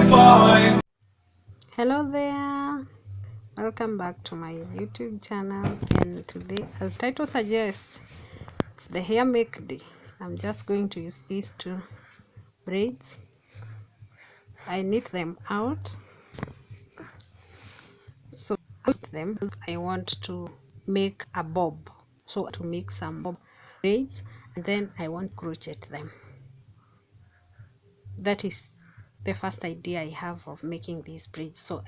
fine. Hello there, welcome back to my YouTube channel, and today, as title suggests, it's the hair make day. I'm just going to use these two braids. I knit them out, so with them I want to make a bob, so to make some bob braids, and then I want to crochet them. That is the first idea I have of making these braids. So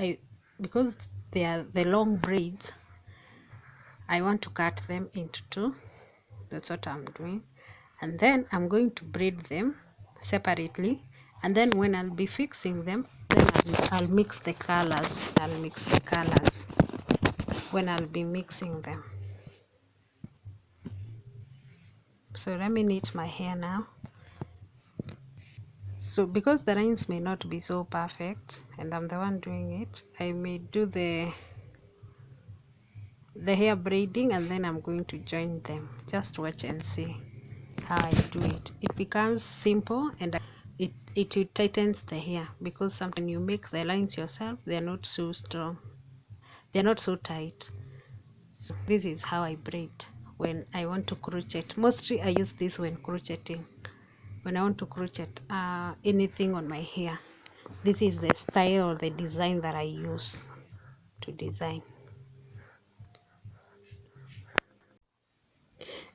because they are the long braids, I want to cut them into two. That's what I'm doing, and then I'm going to braid them separately, and then when I'll be fixing them, then I'll mix the colors. When I'll be mixing them. So let me knit my hair now. So because the lines may not be so perfect and I'm the one doing it, I may do the hair braiding, and then I'm going to join them. Just watch and see how I do it. It becomes simple, and it tightens the hair, because sometimes you make the lines yourself, they're not so strong, they're not so tight. So this is how I braid when I want to crochet. Mostly I use this when crocheting, when I want to crochet anything on my hair. This is the style or the design that I use to design.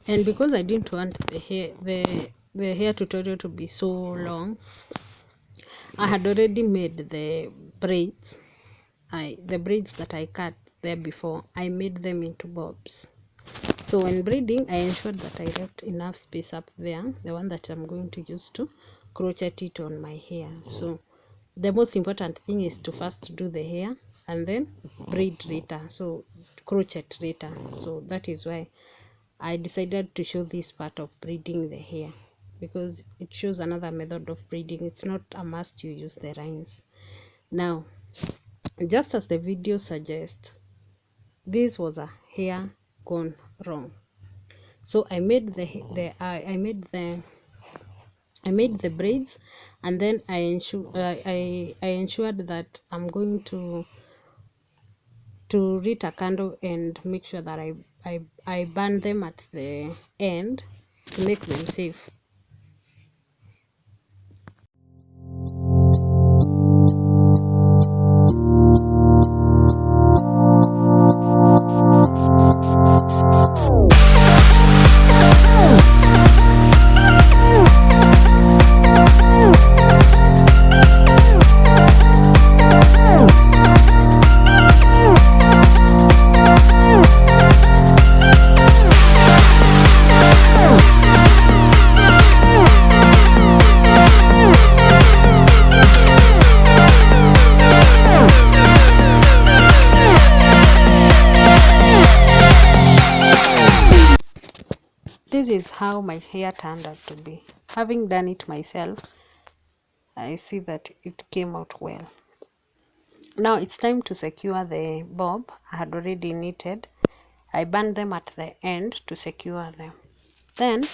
And because I didn't want the hair tutorial to be so long, I had already made the braids. The braids that I cut there before, I made them into bobs. So when braiding, I ensured that I left enough space up there, the one that I'm going to use to crochet it on my hair. So the most important thing is to first do the hair and then braid later, so crochet later. So that is why I decided to show this part of braiding the hair, because it shows another method of braiding. It's not a must you use the lines. Now, just as the video suggests, this was a hair gone wrong. So I made I made the braids, and then I ensured that I'm going to lit a candle and make sure that I burn them at the end to make them safe. This is how my hair turned out to be. Having done it myself, I see that it came out well. Now it's time to secure the bob. I had already knitted. I burned them at the end to secure them. Then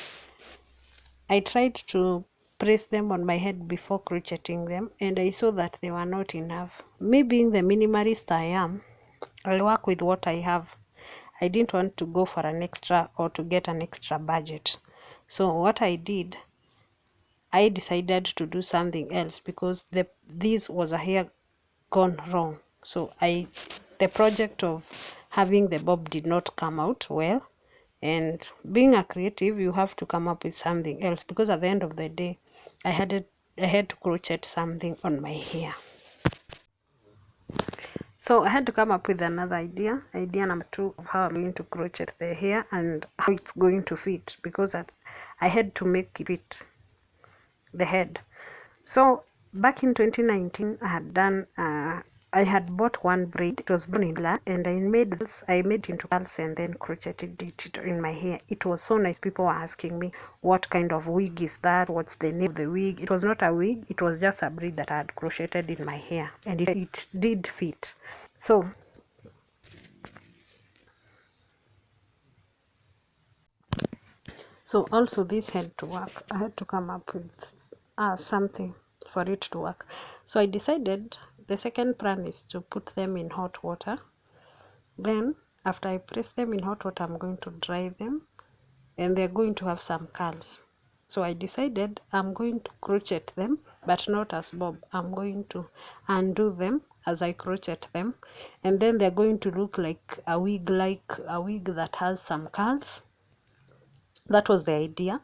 I tried to press them on my head before crocheting them, and I saw that they were not enough. Me being the minimalist I am, I work with what I have. I didn't want to go for an extra or to get an extra budget. So what I did, I decided to do something else, because this was a hair gone wrong. So the project of having the bob did not come out well. And being a creative, you have to come up with something else, because at the end of the day, I had to crochet something on my hair. So I had to come up with another idea number 2, of how I'm going to crochet the hair and how it's going to fit, because I had to make it fit the head. So back in 2019, I had bought one braid. It was born in black, and I made it into curls and then crocheted it in my hair. It was so nice. People were asking me, what kind of wig is that? What's the name of the wig? It was not a wig. It was just a braid that I had crocheted in my hair, and it did fit. So also this had to work. I had to come up with something for it to work. So I decided the second plan is to put them in hot water. Then after I place them in hot water, I'm going to dry them, and they're going to have some curls. So I decided I'm going to crochet them, but not as bob. I'm going to undo them as I crochet them, and then they're going to look like a wig that has some curls. That was the idea,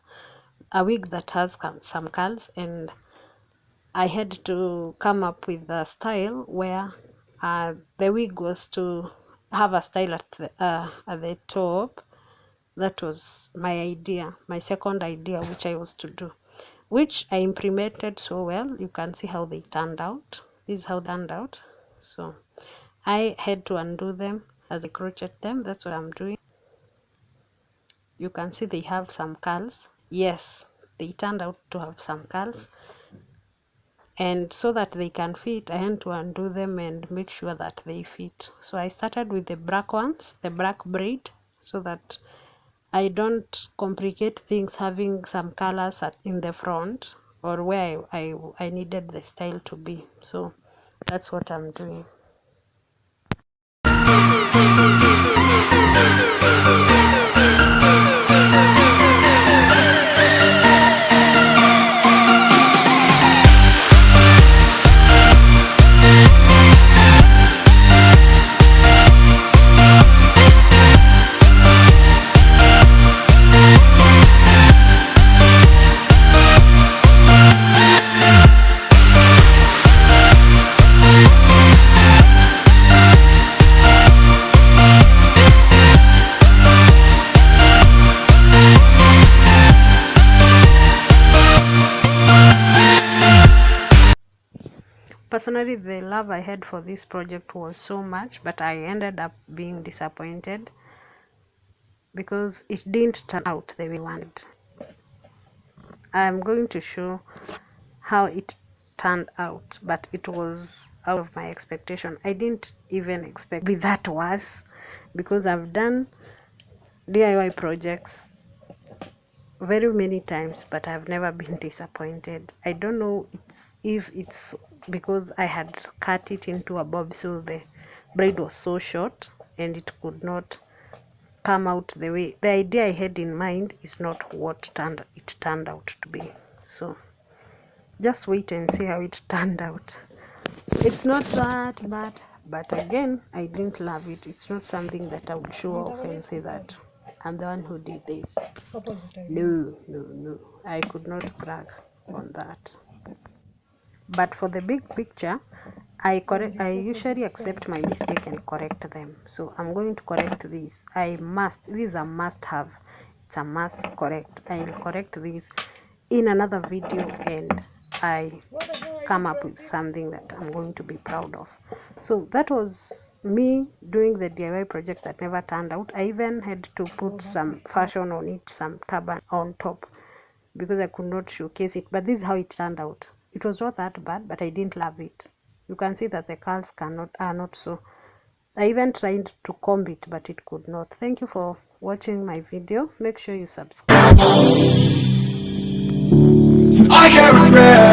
a wig that has some curls. And I had to come up with a style where the wig was to have a style at the top. That was my idea, my second idea, which I was to do, which I implemented so well. You can see how they turned out. This is how they turned out. So I had to undo them as I crochet them. That's what I'm doing. You can see they have some curls. Yes, they turned out to have some curls. And so that they can fit, I had to undo them and make sure that they fit. So I started with the black ones, the black braid, so that I don't complicate things having some colors in the front or where I needed the style to be. So that's what I'm doing. Personally, the love I had for this project was so much, but I ended up being disappointed because it didn't turn out the way I wanted. I'm going to show how it turned out, but it was out of my expectation. I didn't even expect to be that worse, because I've done DIY projects very many times, but I've never been disappointed. I don't know if it's because I had cut it into a bob, so the braid was so short and it could not come out the way the idea I had in mind is not what it turned out to be. So just wait and see how it turned out. It's not that bad, but again, I didn't love it. It's not something that I would show off and say that I'm the one who did this. No. I could not brag on that. But for the big picture, I usually accept my mistake and correct them. So I'm going to correct this. This is a must have. It's a must correct. I'll correct this in another video, and I come up with something that I'm going to be proud of. So that was me doing the DIY project that never turned out. I even had to put some fashion on it, some turban on top, because I could not showcase it. But this is how it turned out. It was not that bad, but I didn't love it. You can see that the curls are not so. I even tried to comb it, but it could not. Thank you for watching my video. Make sure you subscribe. I can't regret